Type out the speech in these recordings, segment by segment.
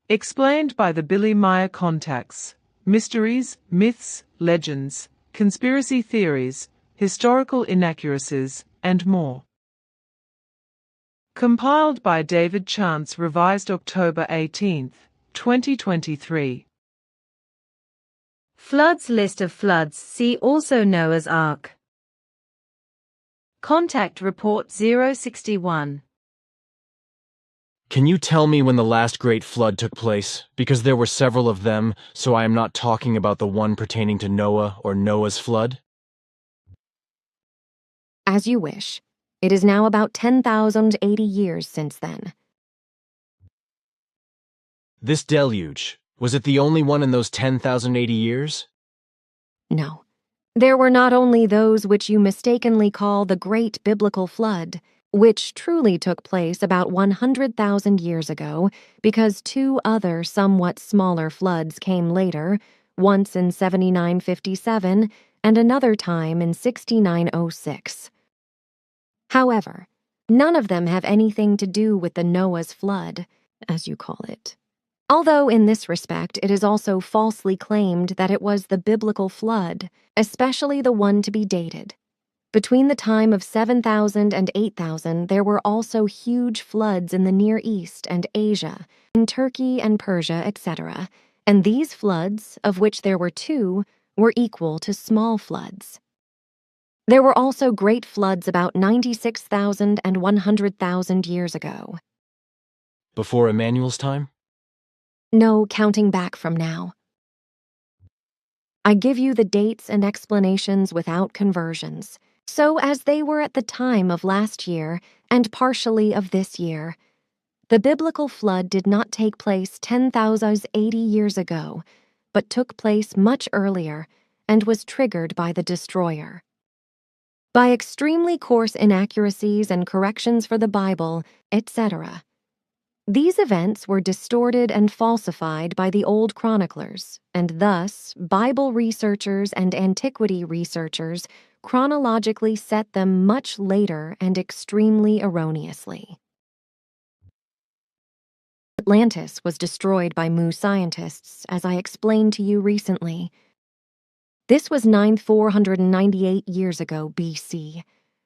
Explained by the Billy Meier contacts. Mysteries, myths, legends, conspiracy theories, historical inaccuracies, and more. Compiled by David Chance, revised October 18, 2023. Floods. List of floods, see also Noah's Ark. Contact Report 061. Can you tell me when the last great flood took place? Because there were several of them, so I am not talking about the one pertaining to Noah or Noah's flood? As you wish. It is now about 10,080 years since then. This deluge, was it the only one in those 10,080 years? No. There were not only those which you mistakenly call the Great Biblical Flood, which truly took place about 100,000 years ago, because two other somewhat smaller floods came later, once in 7957 and another time in 6906. However, none of them have anything to do with the Noah's flood, as you call it. Although in this respect it is also falsely claimed that it was the biblical flood, especially the one to be dated. Between the time of 7,000 and 8,000, there were also huge floods in the Near East and Asia, in Turkey and Persia, etc., and these floods, of which there were two, were equal to small floods. There were also great floods about 96,000 and 100,000 years ago. Before Emmanuel's time? No, counting back from now. I give you the dates and explanations without conversions, so as they were at the time of last year and partially of this year. The biblical flood did not take place 10,080 years ago, but took place much earlier and was triggered by the destroyer. By extremely coarse inaccuracies and corrections for the Bible, etc. These events were distorted and falsified by the old chroniclers, and thus Bible researchers and antiquity researchers chronologically set them much later and extremely erroneously. Atlantis was destroyed by Mu scientists, as I explained to you recently. This was 9,498 years ago BC,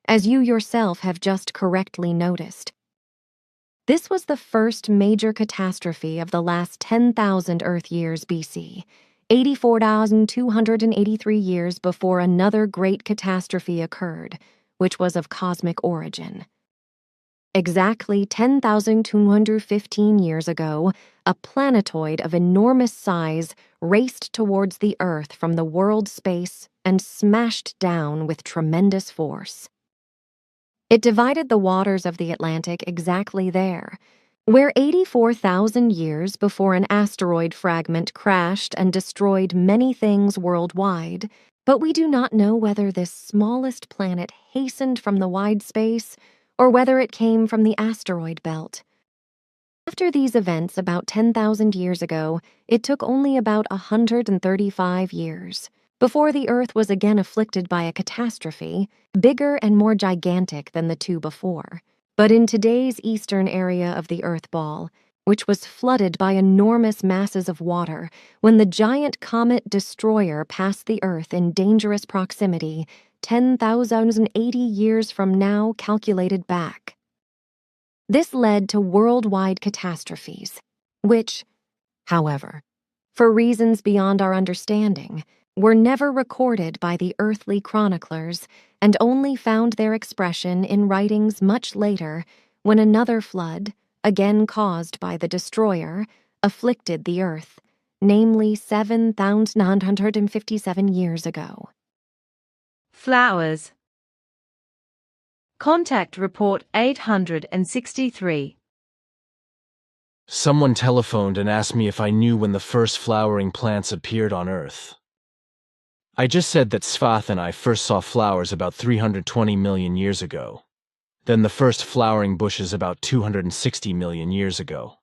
as you yourself have just correctly noticed. This was the first major catastrophe of the last 10,000 Earth years BC, 84,283 years before another great catastrophe occurred, which was of cosmic origin. Exactly 10,215 years ago, a planetoid of enormous size raced towards the Earth from the world space and smashed down with tremendous force. It divided the waters of the Atlantic exactly there, where 84,000 years before an asteroid fragment crashed and destroyed many things worldwide, but we do not know whether this smallest planet hastened from the wide space or whether it came from the asteroid belt. After these events about 10,000 years ago, it took only about 135 years before the Earth was again afflicted by a catastrophe, bigger and more gigantic than the two before, but in today's eastern area of the Earth ball, which was flooded by enormous masses of water when the giant comet destroyer passed the Earth in dangerous proximity 10,080 years from now calculated back. This led to worldwide catastrophes, which, however, for reasons beyond our understanding, were never recorded by the earthly chroniclers and only found their expression in writings much later when another flood, again caused by the destroyer, afflicted the earth, namely 7,957 years ago. Flowers. Contact Report 863. Someone telephoned and asked me if I knew when the first flowering plants appeared on Earth. I just said that Svath and I first saw flowers about 320 million years ago. Then the first flowering bushes about 260 million years ago.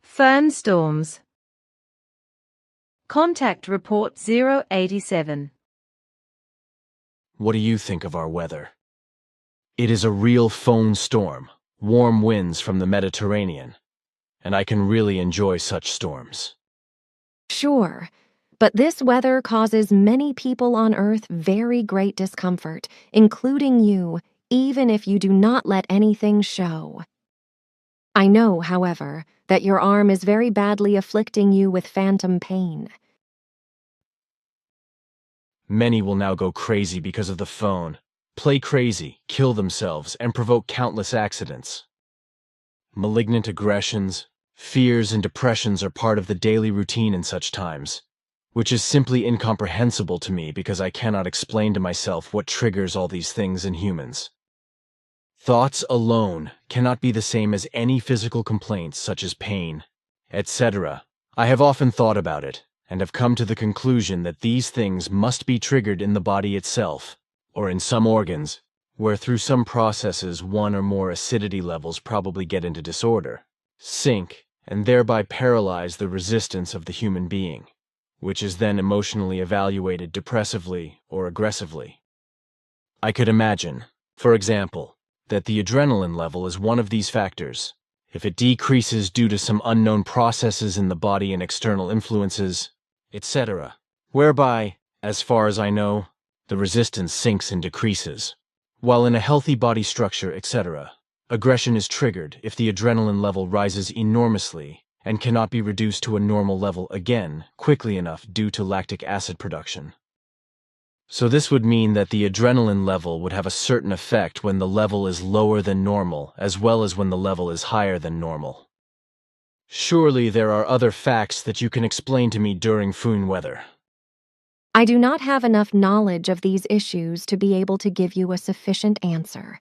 Foehn storms. Contact Report 087. What do you think of our weather? It is a real Foehn storm, warm winds from the Mediterranean, and I can really enjoy such storms. Sure, but this weather causes many people on Earth very great discomfort, including you, even if you do not let anything show. I know, however, that your arm is very badly afflicting you with phantom pain. Many will now go crazy because of the Foehn, play crazy, kill themselves, and provoke countless accidents. Malignant aggressions, fears, and depressions are part of the daily routine in such times, which is simply incomprehensible to me because I cannot explain to myself what triggers all these things in humans. Thoughts alone cannot be the same as any physical complaints such as pain, etc. I have often thought about it, and have come to the conclusion that these things must be triggered in the body itself, or in some organs, where through some processes one or more acidity levels probably get into disorder, sink, and thereby paralyze the resistance of the human being, which is then emotionally evaluated depressively or aggressively. I could imagine, for example, that the adrenaline level is one of these factors. If it decreases due to some unknown processes in the body and external influences, etc., whereby, as far as I know, the resistance sinks and decreases. While in a healthy body structure, etc., aggression is triggered if the adrenaline level rises enormously and cannot be reduced to a normal level again quickly enough due to lactic acid production. So this would mean that the adrenaline level would have a certain effect when the level is lower than normal, as well as when the level is higher than normal. Surely there are other facts that you can explain to me during Foehn weather. I do not have enough knowledge of these issues to be able to give you a sufficient answer.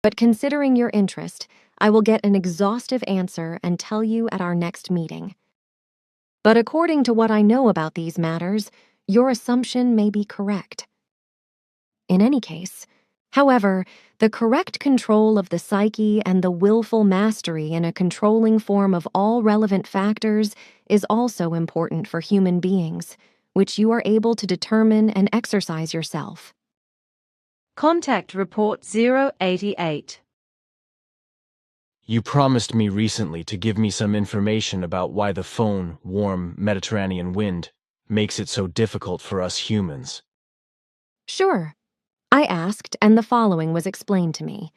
But considering your interest, I will get an exhaustive answer and tell you at our next meeting. But according to what I know about these matters, your assumption may be correct. In any case, however, the correct control of the psyche and the willful mastery in a controlling form of all relevant factors is also important for human beings, which you are able to determine and exercise yourself. Contact Report 088. You promised me recently to give me some information about why the Foehn, warm Mediterranean wind makes it so difficult for us humans. Sure. I asked, and the following was explained to me.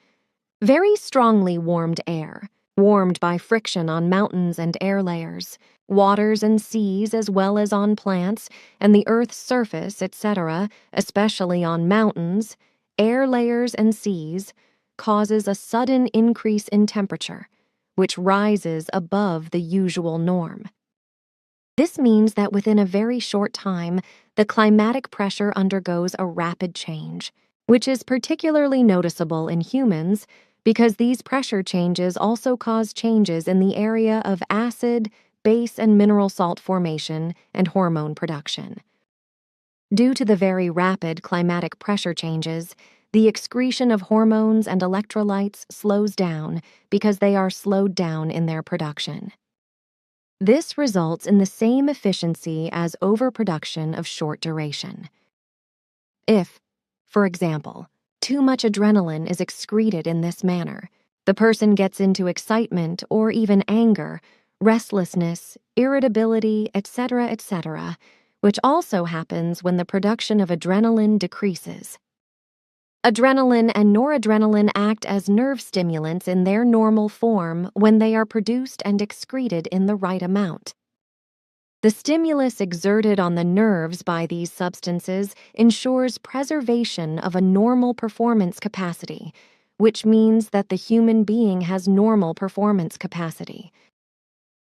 Very strongly warmed air, warmed by friction on mountains and air layers, waters and seas as well as on plants, and the Earth's surface, etc., especially on mountains, air layers and seas, causes a sudden increase in temperature, which rises above the usual norm. This means that within a very short time, the climatic pressure undergoes a rapid change, which is particularly noticeable in humans because these pressure changes also cause changes in the area of acid, base, and mineral salt formation and hormone production. Due to the very rapid climatic pressure changes, the excretion of hormones and electrolytes slows down because they are slowed down in their production. This results in the same efficiency as overproduction of short duration. If, for example, too much adrenaline is excreted in this manner, the person gets into excitement or even anger, restlessness, irritability, etc., which also happens when the production of adrenaline decreases. Adrenaline and noradrenaline act as nerve stimulants in their normal form when they are produced and excreted in the right amount. The stimulus exerted on the nerves by these substances ensures preservation of a normal performance capacity, which means that the human being has normal performance capacity.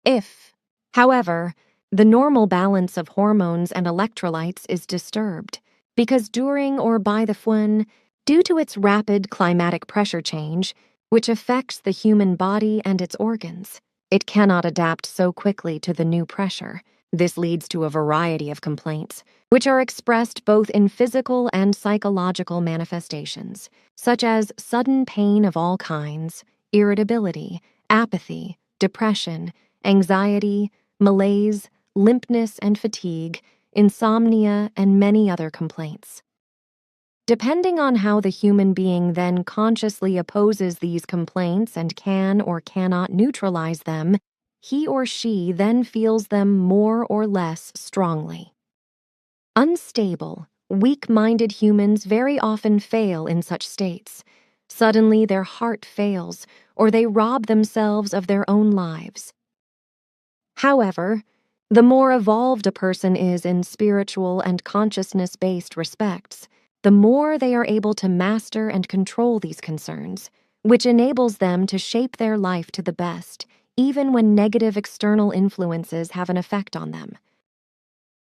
If, however, the normal balance of hormones and electrolytes is disturbed, because during or by the Foehn, due to its rapid climatic pressure change, which affects the human body and its organs, it cannot adapt so quickly to the new pressure. This leads to a variety of complaints, which are expressed both in physical and psychological manifestations, such as sudden pain of all kinds, irritability, apathy, depression, anxiety, malaise, limpness and fatigue, insomnia, and many other complaints. Depending on how the human being then consciously opposes these complaints and can or cannot neutralize them, he or she then feels them more or less strongly. Unstable, weak-minded humans very often fail in such states. Suddenly their heart fails, or they rob themselves of their own lives. However, the more evolved a person is in spiritual and consciousness-based respects, the more they are able to master and control these concerns, which enables them to shape their life to the best, even when negative external influences have an effect on them.